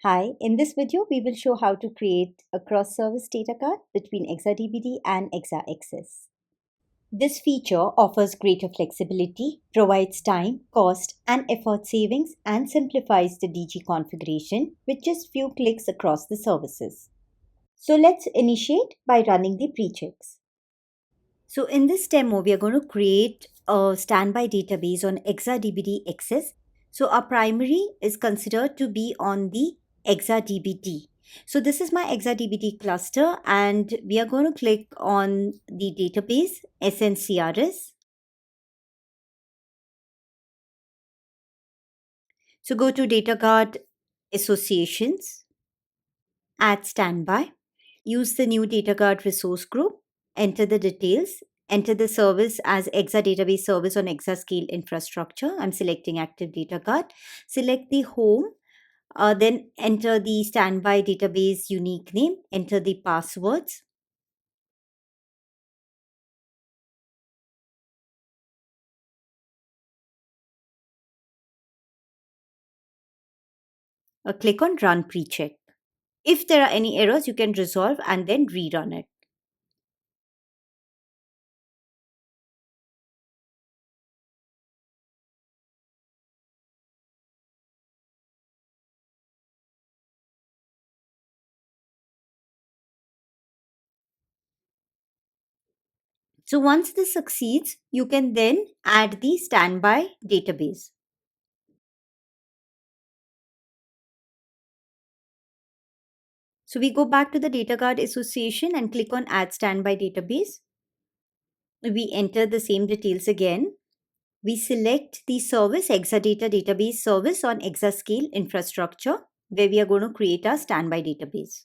Hi, in this video, we will show how to create a cross-service data card between EXADB-D and EXA-XS. This feature offers greater flexibility, provides time, cost, and effort savings, and simplifies the DG configuration with just few clicks across the services. So let's initiate by running the pre-checks. So in this demo, we are going to create a standby database on ExaDB-D-XS. So our primary is considered to be on the ExaDB-D. So this is my ExaDB-D cluster, and we are going to click on the database SNCRS. So go to Data Guard Associations, add standby. Use the new data guard resource group, enter the details, enter the service as Exadata Database Service on Exascale Infrastructure. I'm selecting Active Data Guard. Select the home, then enter the standby database unique name, enter the passwords. Click on Run Pre-check. If there are any errors, you can resolve and then rerun it. So once this succeeds, you can then add the standby database. So we go back to the data guard association and click on Add Standby Database. We enter the same details again. We select the service Exadata Database Service on Exascale Infrastructure, where we are going to create our standby database.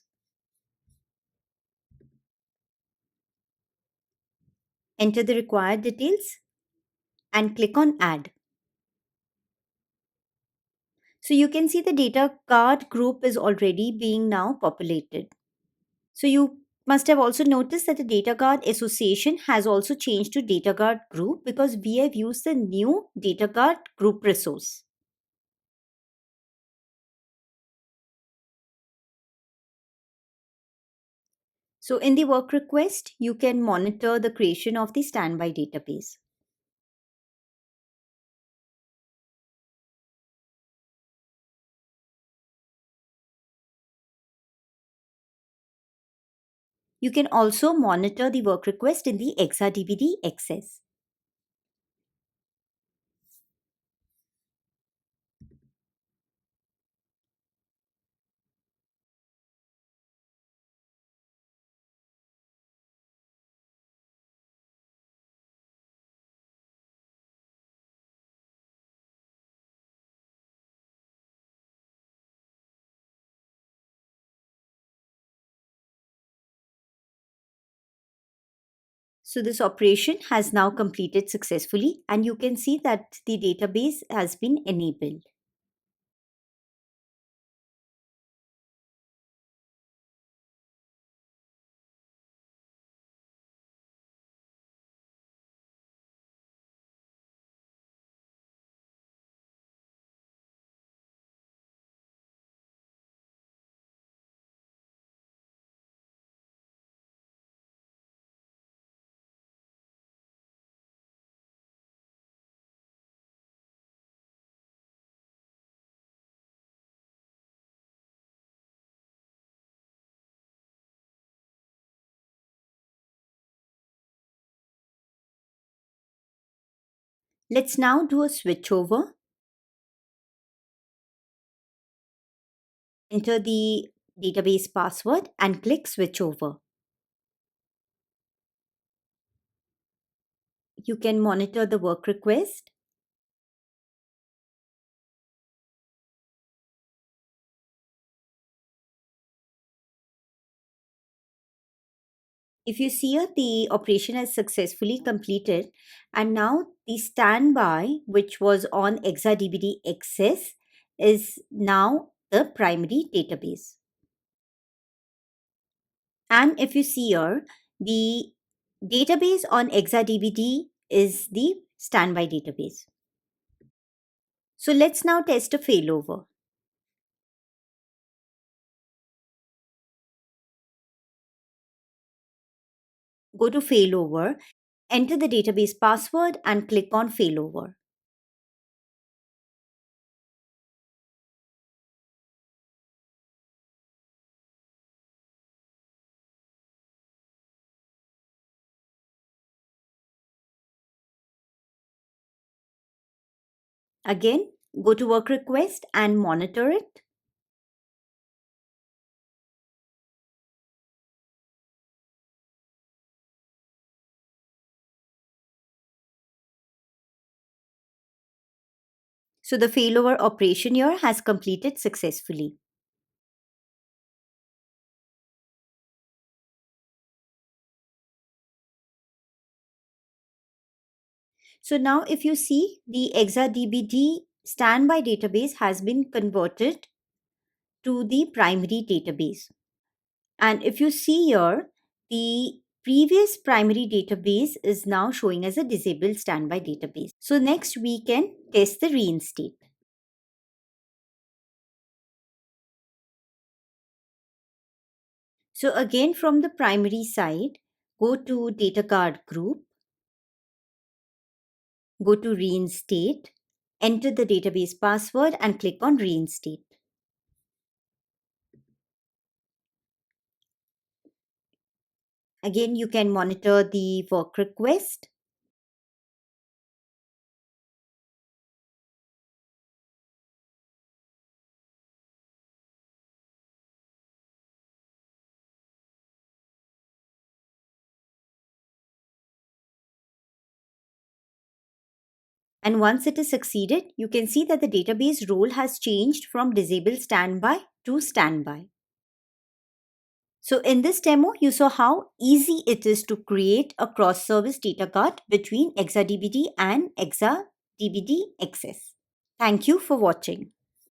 Enter the required details and click on Add. So you can see the data card group is already being now populated. So you must have also noticed that the data guard association has also changed to data guard group because we have used the new data guard group resource. So in the work request, you can monitor the creation of the standby database. You can also monitor the work request in the ExaDB-D-XS. So this operation has now completed successfully, and you can see that the database has been enabled. Let's now do a switchover. Enter the database password and click switchover. You can monitor the work request. If you see here, the operation has successfully completed, and now the standby, which was on ExaDB-D-XS, is now the primary database. And if you see here, the database on ExaDB-D is the standby database. So let's now test a failover. go to failover, enter the database password and click on failover. Again, go to work request and monitor it. So the failover operation here has completed successfully. So now if you see, the EXADB-D standby database has been converted to the primary database. And if you see here, the previous primary database is now showing as a disabled standby database. So next we can test the reinstate. So again from the primary side, go to data guard group, go to reinstate, enter the database password and click on reinstate. Again, you can monitor the work request. And once it is succeeded, you can see that the database role has changed from disabled standby to standby. So in this demo, you saw how easy it is to create a cross-service data card between EXADB-D and EXADB-XS. Thank you for watching.